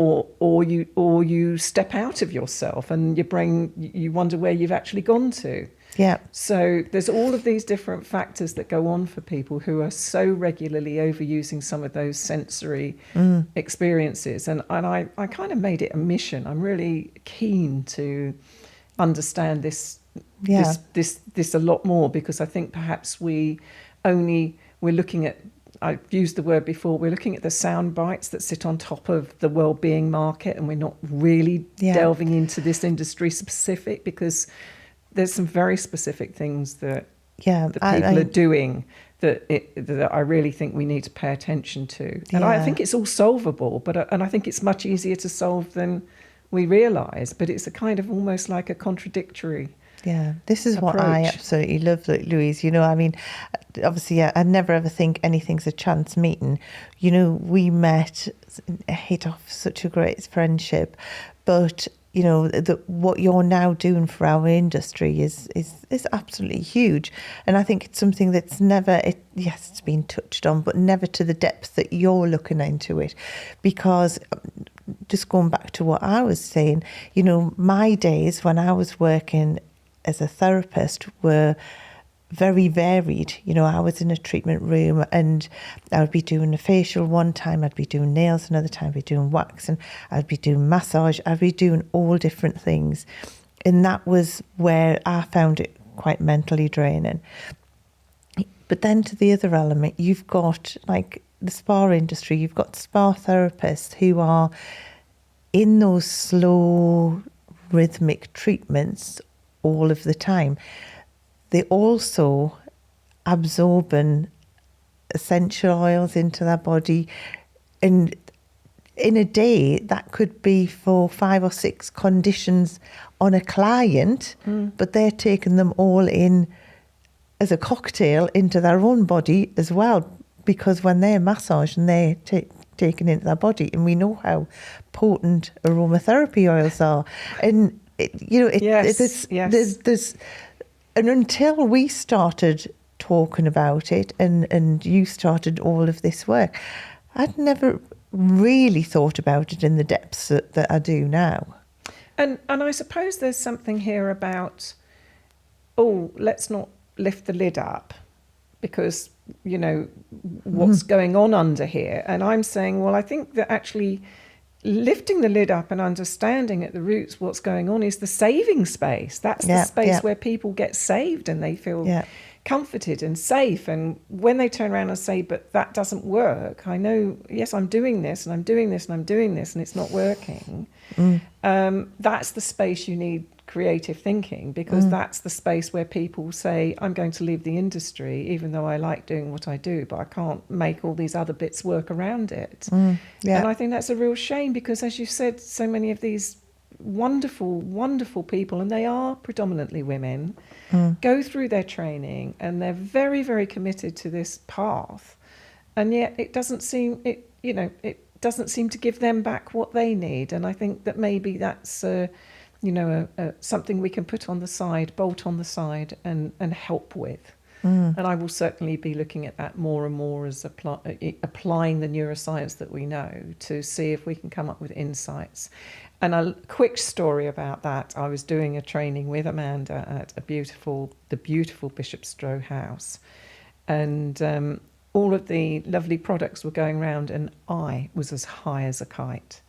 or you step out of yourself and your brain, you wonder where you've actually gone to. Yeah. So there's all of these different factors that go on for people who are so regularly overusing some of those sensory experiences. And I kind of made it a mission. I'm really keen to understand this a lot more, because I think perhaps we're looking at, I've used the word before, we're looking at the sound bites that sit on top of the well-being market, and we're not really delving into this industry specific, because there's some very specific things that people are doing that I really think we need to pay attention to. And I think it's all solvable, and I think it's much easier to solve than we realise, but it's a kind of almost like a contradictory this is approach. What I absolutely love, Louise. You know, I mean, obviously, I never ever think anything's a chance meeting. You know, we met, hit off such a great friendship, but you know, what you're now doing for our industry is absolutely huge. And I think it's something that's never, it's been touched on, but never to the depth that you're looking into it. Because just going back to what I was saying, you know, my days when I was working as a therapist were very varied. You know, I was in a treatment room and I would be doing a facial one time, I'd be doing nails another time, I'd be doing wax, and I'd be doing massage, I'd be doing all different things. And that was where I found it quite mentally draining. But then to the other element, you've got like the spa industry, you've got spa therapists who are in those slow rhythmic treatments all of the time. They also absorbing essential oils into their body, and in a day that could be for 5 or 6 conditions on a client, but they're taking them all in as a cocktail into their own body as well, because when they're massaged and they're taken into their body, and we know how potent aromatherapy oils are, and there's and until we started talking about it and you started all of this work, I'd never really thought about it in the depths that I do now. And I suppose there's something here about, let's not lift the lid up, because, you know, what's going on under here. And I'm saying, well, I think that actually lifting the lid up and understanding at the roots what's going on is the saving space. That's the space where people get saved and they feel comforted and safe. And when they turn around and say, but that doesn't work, I know, yes, I'm doing this and I'm doing this and I'm doing this and it's not working. That's the space you need creative thinking, because that's the space where people say, I'm going to leave the industry, even though I like doing what I do, but I can't make all these other bits work around it. And I think that's a real shame, because as you said, so many of these wonderful, wonderful people, and they are predominantly women, go through their training and they're very, very committed to this path. And yet it doesn't seem to give them back what they need. And I think that maybe that's something we can put on the side, bolt on the side, and help with. And I will certainly be looking at that more and more as applying the neuroscience that we know to see if we can come up with insights. And a quick story about that: I was doing a training with Amanda at the beautiful Bishop Stroh House, and all of the lovely products were going around, and I was as high as a kite.